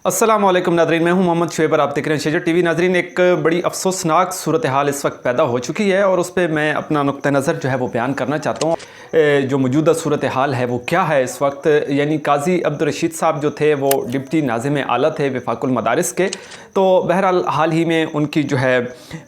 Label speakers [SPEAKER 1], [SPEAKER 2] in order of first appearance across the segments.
[SPEAKER 1] अस्सलाम वालेकुम नाज़रीन, मैं हूं मोहम्मद शुएब और आप देख रहे हैं शेजर टीवी। नाज़रीन, एक बड़ी अफसोसनाक सूरत हाल इस वक्त पैदा हो चुकी है और उस पर मैं अपना नुक्ता नज़र जो है वो बयान करना चाहता हूँ। जो मौजूदा सूरत हाल है वो क्या है इस वक्त, यानी काजी अब्दुल रशीद साहब जो थे वो डिप्टी नाज़िम आला थे वफाकुल मदारिस के। तो बहरहाल हाल ही में उनकी जो है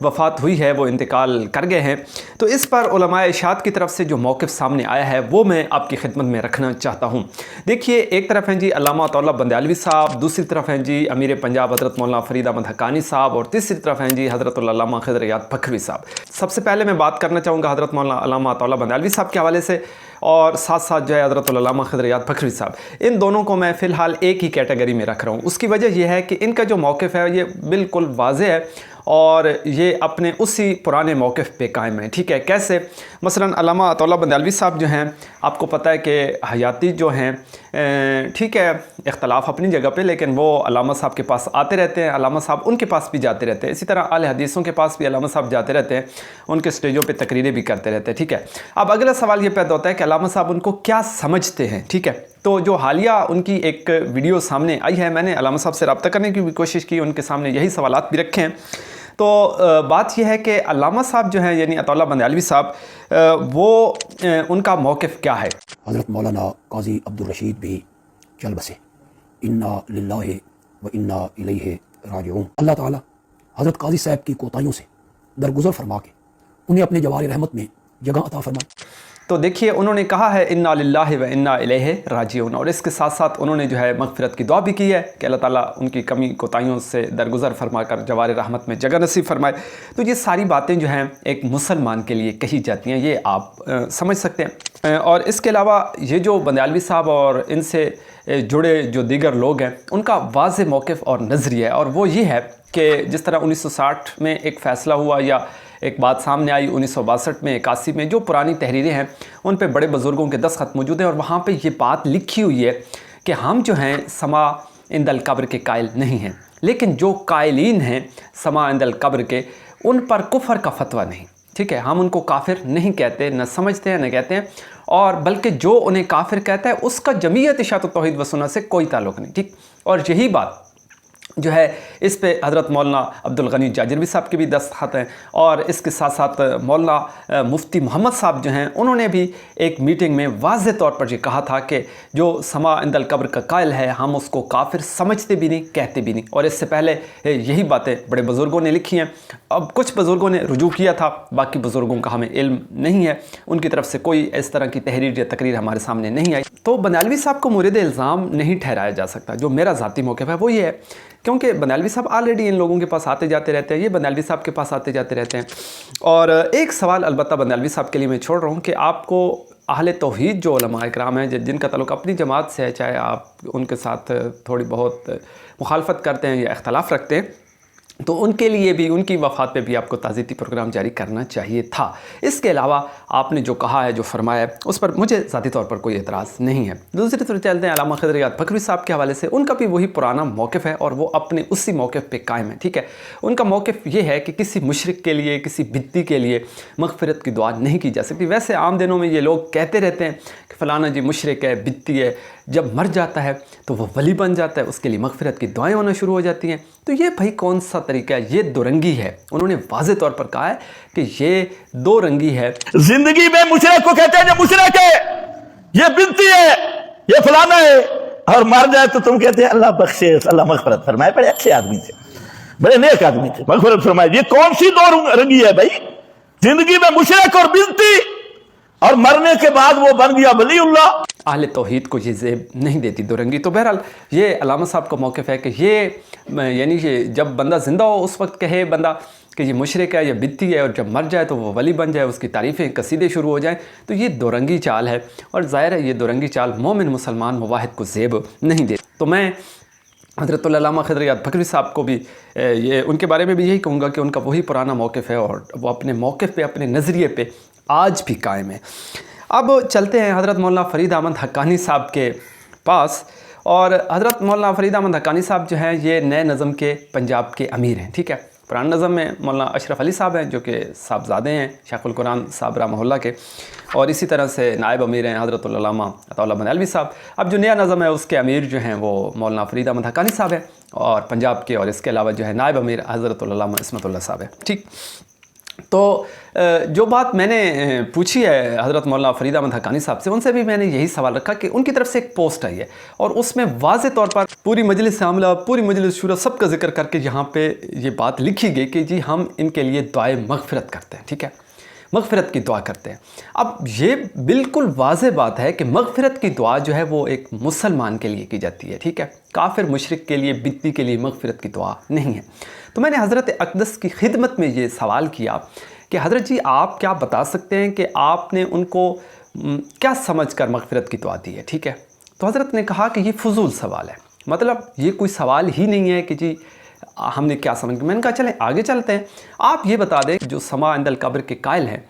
[SPEAKER 1] वफ़ात हुई है, वो इंतकाल कर गए हैं। तो इस पर उलमाए इरशाद की तरफ से जो मौक़िफ़ सामने आया है वो मैं आपकी खिदमत में रखना चाहता हूँ। देखिए, एक तरफ हैं जी अल्लामा अताउल्लाह बंदालवी साहब, दूसरी तरफ हैं जी अमीर पंजाब हज़रत मौलाना फ़रीद अहमद हक्कानी साहब और तीसरी तरफ हैं जी हज़रत अल्लामा खिज़र याद फखवी साहब। सबसे पहले मैं बात करना चाहूँगा हज़रत मौलाना अल्लामा अताउल्लाह बंदालवी साहब के हवाले से और साथ साथ जो है हज़रत अल्लामा खिज़र याद फखवी साहब। इन दोनों को मैं फ़िलहाल एक ही कैटेगरी में रख रहा हूँ। उसकी वजह यह है कि इनका जो मौक़िफ़ है ये बिल्कुल वाज़ेह है और ये अपने उसी पुराने मौक़िफ़ पे कायम है। ठीक है, कैसे? मसलन अल्लामा अताउल्लाह बंदालवी साहब जो हैं, आपको पता है कि हयाती जो हैं, ठीक है, इख्तलाफ अपनी जगह पे, लेकिन वो अल्लामा साहब के पास आते रहते हैं, अल्लामा साहब उनके पास भी जाते रहते हैं। इसी तरह अहले हदीसों के पास भी अल्लामा साहब जाते रहते हैं, उनके स्टेजों पे तकरीरें भी करते रहते हैं। ठीक है, अब अगला सवाल ये पैदा होता है कि अल्लामा साहब उनको क्या समझते हैं। ठीक है, तो जो हालिया उनकी एक वीडियो सामने आई है, मैंने अल्लामा साहब से रब्ता करने की भी कोशिश की, उनके सामने यही सवालात भी रखे हैं। तो बात यह है कि अल्लामा साहब जो हैं यानी अताउल्लाह बंदालवी साहब, वो उनका मौक़िफ़ क्या है।
[SPEAKER 2] हज़रत मौलाना काजी अब्दुल रशीद भी चल बसे, इन्ना लिल्लाहि व इन्ना इलैहि राजिऊन। अल्लाह ताला हज़रत काजी साहब की कोताहियों से दरगुजर फरमा के उन्हें अपने जवार रहमत में जगह अता फरमाए।
[SPEAKER 1] तो देखिए, उन्होंने कहा है इन्ना लिल्लाहि व इन्ना इलैहि राजिऊन, और इसके साथ साथ उन्होंने जो है मग़फ़िरत की दुआ भी की है कि अल्लाह ताला उनकी कमी कोताहियों से दरगुजर फरमा कर जवार रहमत में जगह नसीब फरमाए। तो ये सारी बातें जो हैं एक मुसलमान के लिए कही जाती हैं, ये आप समझ सकते हैं। और इसके अलावा ये जो बंदालवी साहब और इनसे जुड़े जो दीगर लोग हैं, उनका वाज़ेह मौक़िफ़ और नज़रिया है, और वो ये है कि जिस तरह 1960 में एक फ़ैसला हुआ या एक बात सामने आई 1962 में, 81 में, जो पुरानी तहरीरें हैं उन पे बड़े बुज़ुर्गों के दस्तख़त मौजूद हैं और वहाँ पे ये बात लिखी हुई है कि हम जो हैं समा इंदल कब्र के कायल नहीं हैं, लेकिन जो कायलीन हैं समा इंदल कब्र के, उन पर कुफ़र का फतवा नहीं। ठीक है, हम उनको काफिर नहीं कहते, न समझते हैं न कहते हैं, और बल्कि जो उन्हें काफिर कहता है उसका जमीयत इशाअत तौहीद व सुन्नत से कोई ताल्लुक़ नहीं। ठीक, और यही बात जो है इस पे हज़रत मौलाना अब्दुल गनी जाजरवी साहब के भी दस्तखत हैं, और इसके साथ साथ मौलाना मुफ्ती मोहम्मद साहब जो हैं उन्होंने भी एक मीटिंग में वाज़ेह तौर पर ये कहा था कि जो समा इंदल कब्र का कायल है हम उसको काफिर समझते भी नहीं, कहते भी नहीं। और इससे पहले यही बातें बड़े बुज़ुर्गों ने लिखी हैं। अब कुछ बुज़ुर्गों ने रुजू किया था, बाकी बुज़ुर्गों का हमें इल्म नहीं है, उनकी तरफ से कोई इस तरह की तहरीर या तकरीर हमारे सामने नहीं आई। तो बंदालवी साहब को मुरीद इल्ज़ाम नहीं ठहराया जा सकता। जो मेरा ज़ाती मौक़िफ़ है वो ये है, क्योंकि बंदालवी साहब ऑलरेडी इन लोगों के पास आते जाते रहते हैं, ये बंदालवी साहब के पास आते जाते रहते हैं। और एक सवाल अलबत्ता बंदालवी साहब के लिए मैं छोड़ रहा हूँ कि आपको अहले तौहीद जो उलमा इकराम हैं जिनका ताल्लुक़ अपनी जमात से है, चाहे आप उनके साथ थोड़ी बहुत मुखालफत करते हैं या इख्तलाफ रखते हैं, तो उनके लिए भी उनकी वफ़ात पे भी आपको ताज़ियती प्रोग्राम जारी करना चाहिए था। इसके अलावा आपने जो कहा है, जो फरमाया है, उस पर मुझे ज़ाती तौर पर कोई एतराज़ नहीं है। दूसरी तरफ चलते हैं अल्लामा खिज़र याद फखवी साहब के हवाले से। उनका भी वही पुराना मौक़िफ़ है और वो अपने उसी मौक़िफ़ पे कायम है। ठीक है, उनका मौक़िफ़ ये है कि किसी मुशरिक के लिए, किसी बिद्ती के लिए मग़फ़िरत की दुआ नहीं की जा सकती। वैसे आम दिनों में ये लोग कहते रहते हैं कि फ़लाना जी मुशरिक है, बिद्ती है, जब मर जाता है तो वो वली बन जाता है, उसके लिए मग़फ़िरत की दुआएं होना शुरू हो जाती हैं। तो ये भाई कौन सा तरीका है? ये दो रंगी है। उन्होंने वाज़ेह तौर पर कहा है कि ये दो रंगी है।
[SPEAKER 3] जिंदगी में मुशरिक को कहते हैं जो मुशरिक है, ये बिनती है, ये फलाना है, और मर जाए तो तुम कहते हैं अल्लाह बख्शे, अल्लाह मग़फ़िरत फरमाए। बड़े अच्छे आदमी थे, बड़े नेक आदमी थे, मग़फ़िरत फरमाए। ये कौन सी दो रंगी है भाई? जिंदगी में मुशरिक और बिनती, और मरने के बाद वो बन गया वलीउल्लाह।
[SPEAKER 1] अहले तौहीद को ये ज़ेब नहीं देती दो रंगी। तो बहरहाल ये अल्लामा साहब का मौक़िफ़ है कि ये यानी कि जब बंदा ज़िंदा हो उस वक्त कहे बंदा कि ये मुशरिक है या बिद्ती है, और जब मर जाए तो वो वली बन जाए, उसकी तारीफ़ें कसीदे शुरू हो जाएँ। तो ये दो रंगी चाल है, और ज़ाहिर है ये दो रंगी चाल मोमिन मुसलमान मुवाहिद को ज़ेब नहीं दे। तो मैं हज़रत अल्लामा खिज़र याद फखवी साहब को भी ये उनके बारे में भी यही कहूँगा कि उनका वही पुराना मौक़िफ़ है और वो अपने मौक़िफ़ पे, अपने नज़रिए पे आज भी कायम है। अब चलते हैं हज़रत मौलाना फ़रीद अहमद हक्कानी साहब के पास। और हज़रत मौलाना फ़रीद अहमद हक्कानी साहब जो हैं ये नए नज़म के पंजाब के अमीर हैं। ठीक है, पुरान नज़म में मौलाना अशरफ अली साहब हैं जो कि साहबजादे हैं शेखुल कुरान साहब रहमहुल्लाह के, और इसी तरह से नायब अमीर हैं हज़रतुल अल्लामा अताउल्लाह बंदालवी साहब। अब जो नया नज़म है उसके अमीर जो हैं वो मौलाना फरीद अहमद हक्कानी साहब हैं और पंजाब के, और इसके अलावा जो है नायब अमीर हज़रतुल अल्लामा इस्मतुल्लाह साहब है। ठीक, तो जो बात मैंने पूछी है हज़रत मौलाना फरीद अहमद हक्कानी साहब से, उनसे भी मैंने यही सवाल रखा कि उनकी तरफ से एक पोस्ट आई है और उसमें वाज़े तौर पर पूरी मजलिस आमला, पूरी मजलिस शूरा सब का जिक्र करके यहाँ पे ये बात लिखी गई कि जी हम इनके लिए दुआए मग़फ़िरत करते हैं। ठीक है, मग़फ़िरत की दुआ करते हैं। अब ये बिल्कुल वाज़ेह बात है कि मग़फ़िरत की दुआ जो है वो एक मुसलमान के लिए की जाती है। ठीक है, काफिर मुशरिक के लिए, बित्ती के लिए मग़फ़िरत की दुआ नहीं है। तो मैंने हज़रत अक़दस की खिदमत में ये सवाल किया कि हज़रत जी आप क्या बता सकते हैं कि आपने उनको क्या समझ कर मग़फ़िरत की दुआ दी है। ठीक है, तो हज़रत ने कहा कि ये फ़ुज़ूल सवाल है, मतलब ये कोई सवाल ही नहीं है कि जी हमने क्या समझ। मैंने कहा चलें आगे चलते हैं, आप ये बता दें जो समा इंदल कब्र के कायल हैं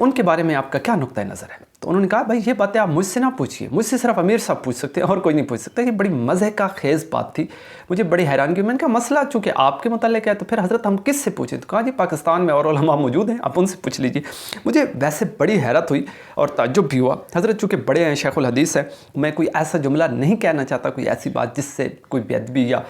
[SPEAKER 1] उनके बारे में आपका क्या नुक्ता नज़र है। तो उन्होंने कहा भाई ये बातें आप मुझसे ना पूछिए, मुझसे सिर्फ अमीर साहब पूछ सकते हैं और कोई नहीं पूछ सकता। ये बड़ी मज़े का खेज़ बात थी, मुझे बड़ी हैरानगी। मैंने कहा मसला चूँकि आपके मुताल्लिक़ है तो फिर हज़रत हम किस से पूछें। तो कहा जी पाकिस्तान में और उलमा मौजूद हैं, आप उनसे पूछ लीजिए। मुझे वैसे बड़ी हैरत हुई और ताज्जुब भी हुआ। हज़रत चूँकि बड़े हैं, शेखुल हदीस है, मैं कोई ऐसा जुमला नहीं कहना चाहता, कोई ऐसी बात जिससे कोई बेअदबी या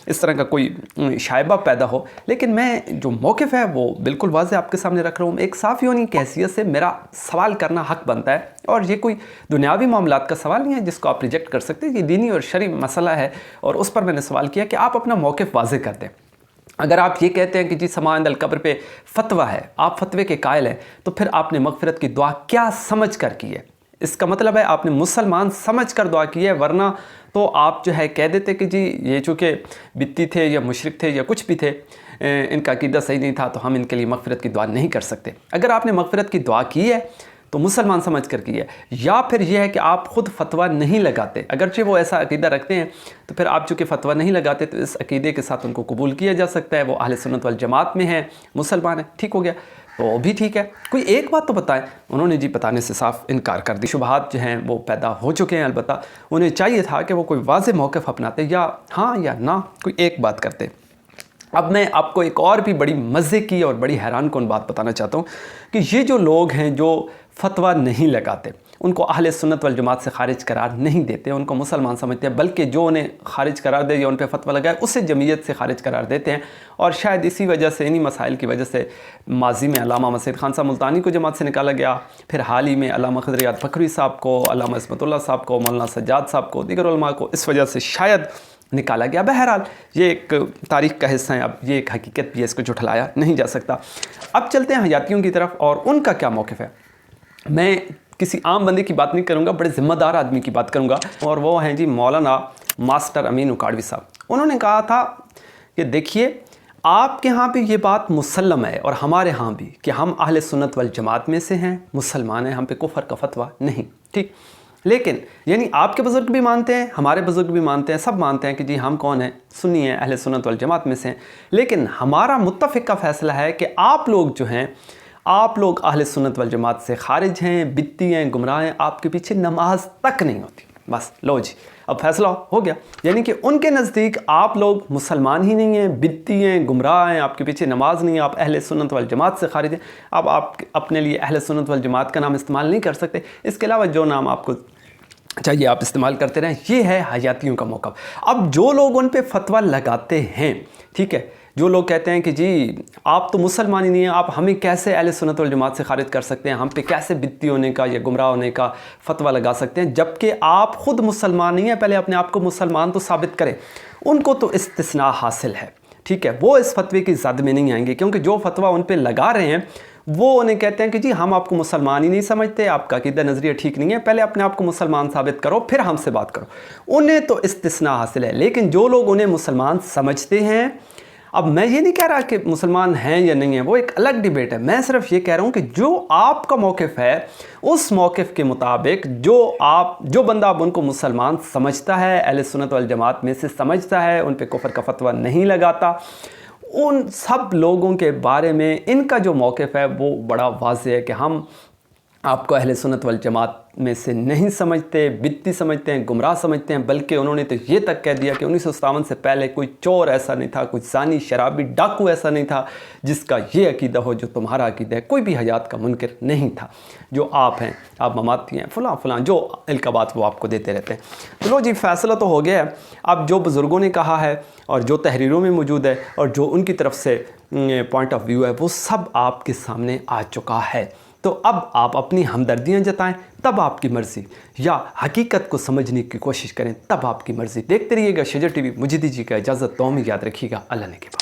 [SPEAKER 1] इस तरह का कोई शायबा पैदा हो, लेकिन मैं जो मौक़िफ़ है वो बिल्कुल वाज़ेह आपके सामने रख रहा हूँ। एक साफ़ियों की हैसियत से मेरा सवाल करना हक़ बनता है और ये कोई दुनियावी मामलात का सवाल नहीं है जिसको आप रिजेक्ट कर सकते हैं। ये दीनी और शरई मसला है और उस पर मैंने सवाल किया कि आप अपना मौक़िफ़ वाज़ेह कर दें। अगर आप ये कहते हैं कि जी समा इंदल कब्र पे फतवा है, आप फतवे के कायल हैं, तो फिर आपने मग़फ़िरत की दुआ क्या समझ कर की है। इसका मतलब है आपने मुसलमान समझ कर दुआ की है, वरना तो आप जो है कह देते कि जी ये चूँकि बित्ती थे या मुशरिक थे या कुछ भी थे, इनका अक़ीदा सही नहीं था तो हम इनके लिए मग़फ़िरत की दुआ नहीं कर सकते। अगर आपने मग़फ़िरत की दुआ की है तो मुसलमान समझ कर की है, या फिर यह है कि आप ख़ुद फतवा नहीं लगाते। अगरचे वो ऐसा अक़ीदा रखते हैं तो फिर आप चूँकि फतवा नहीं लगाते तो इस अक़ीदे के साथ उनको कबूल किया जा सकता है, वो अहले सुन्नत वल जमात में है, मुसलमान है, ठीक हो गया, तो भी ठीक है। कोई एक बात तो बताएं। उन्होंने जी बताने से साफ इनकार कर दी। शुबहात जो हैं वो पैदा हो चुके हैं, अलबत्ता उन्हें चाहिए था कि वो कोई वाज़ेह मौक़िफ़ अपनाते, या हाँ या ना कोई एक बात करते। अब मैं आपको एक और भी बड़ी मज़े की और बड़ी हैरान कौन बात बताना चाहता हूँ कि ये जो लोग हैं जो फतवा नहीं लगाते, उनको अहले सुन्नत वल जमात से खारिज करार नहीं देते, उनको मुसलमान समझते हैं, बल्कि जो उन्हें खारिज करार दे या उन पर फतवा लगाए उसे जमीयत से खारिज करार देते हैं। और शायद इसी वजह से, इन्हीं मसाइल की वजह से माजी में अल्लामा मसीद खान साहब मुल्तानी को जमात से निकाला गया, फिर हाल ही में अल्लामा खज़र याद फखरी साहब को, अल्लामा इस्मतुल्लाह साहब को, मौलाना सज्जाद साहब को, दीगर उलमा को इस वजह से शायद निकाला गया। बहरहाल ये एक तारीख़ का हिस्सा है, अब ये एक हकीकत भी है, इसको झुठलाया नहीं जा सकता। अब चलते हैं हयातियों की तरफ और उनका क्या मौक़िफ़ है। मैं किसी आम बंदे की बात नहीं करूँगा, बड़े ज़िम्मेदार आदमी की बात करूँगा, और वो हैं जी मौलाना मास्टर अमीन उकाड़वी साहब। उन्होंने कहा था कि देखिए आपके यहाँ पे ये बात मुसल्लम है और हमारे यहाँ भी कि हम अहले सुन्नत वल जमात में से हैं, मुसलमान हैं, हम पे कुफ़र का फतवा नहीं, ठीक। लेकिन यानी आपके बुज़ुर्ग भी मानते हैं, हमारे बुज़ुर्ग भी मानते हैं, सब मानते हैं कि जी हम कौन हैं, सुन्नी हैं, अहले सुन्नत वल जमात में से हैं। लेकिन हमारा मुत्तफ़िक़ का फ़ैसला है कि आप लोग जो हैं, आप लोग अहले सुन्नत वल जमात से खारिज हैं, बित्ती हैं, गुमराह हैं, आपके पीछे नमाज तक नहीं होती। बस लो जी, अब फैसला हो गया। यानी कि उनके नज़दीक आप लोग मुसलमान ही नहीं हैं, बित्ती हैं, गुमराह हैं, आपके पीछे नमाज नहीं है, आप अहले सुन्नत वल जमात से खारिज हैं। अब आप अपने लिए अहले सुन्नत वल जमात का नाम इस्तेमाल नहीं कर सकते, इसके अलावा जो नाम आपको चाहिए आप इस्तेमाल करते रहें। ये है हयातियों का मौक़िफ़। अब जो लोग उन पे फतवा लगाते हैं, ठीक है, जो लोग कहते हैं कि जी आप तो मुसलमान ही नहीं हैं, आप हमें कैसे अहले सुन्नत वल जमात से खारिज कर सकते हैं, हम पे कैसे बित्ती होने का या गुमराह होने का फ़तवा लगा सकते हैं, जबकि आप ख़ुद मुसलमान नहीं हैं। पहले अपने आप को मुसलमान तो साबित करें। उनको तो इस्तिस्ना हासिल है, ठीक है, वो इस फतवे की ज़द में नहीं आएंगे, क्योंकि जो फतवा उन पे लगा रहे हैं वो उन्हें कहते हैं कि जी हम आपको मुसलमान ही नहीं समझते, आपका अक़ीदा नज़रिया ठीक नहीं है, पहले अपने आप को मुसलमान साबित करो फिर हमसे बात करो। उन्हें तो इस्तिस्ना हासिल है। लेकिन जो लोग उन्हें मुसलमान समझते हैं, अब मैं ये नहीं कह रहा कि मुसलमान हैं या नहीं हैं, वो एक अलग डिबेट है। मैं सिर्फ ये कह रहा हूँ कि जो आपका मौक़िफ़ है उस मौक़िफ़ के मुताबिक जो बंदा अब उनको मुसलमान समझता है, अहले सुन्नत वल जमात में से समझता है, उन पे कुफ़र का फतवा नहीं लगाता, उन सब लोगों के बारे में इनका जो मौक़िफ़ है वो बड़ा वाज़ेह है कि हम आपको अहले सुन्नत वल जमात में से नहीं समझते, बित्ती समझते हैं, गुमराह समझते हैं, बल्कि उन्होंने तो ये तक कह दिया कि 1957 से पहले कोई चोर ऐसा नहीं था, कोई ज़ानी शराबी डाकू ऐसा नहीं था जिसका ये अकीदा हो जो तुम्हारा अकीदा है। कोई भी हयात का मुनकर नहीं था। जो आप हैं, आप ममाती हैं, फ़लाँ जो इल्क़ाबात वो आपको देते रहते हैं। तो लो जी, फ़ैसला तो हो गया है। अब जो बुज़ुर्गों ने कहा है और जो तहरीरों में मौजूद है और जो उनकी तरफ से पॉइंट ऑफ व्यू है, वो सब आपके सामने आ चुका है। तो अब आप अपनी हमदर्दियाँ जताएं, तब आपकी मर्ज़ी, या हकीकत को समझने की कोशिश करें, तब आपकी मर्ज़ी। देखते रहिएगा शजर टीवी। मुझे दीजिएगा इजाज़त, दुआ में याद रखिएगा। अल्लाह ने के बाद।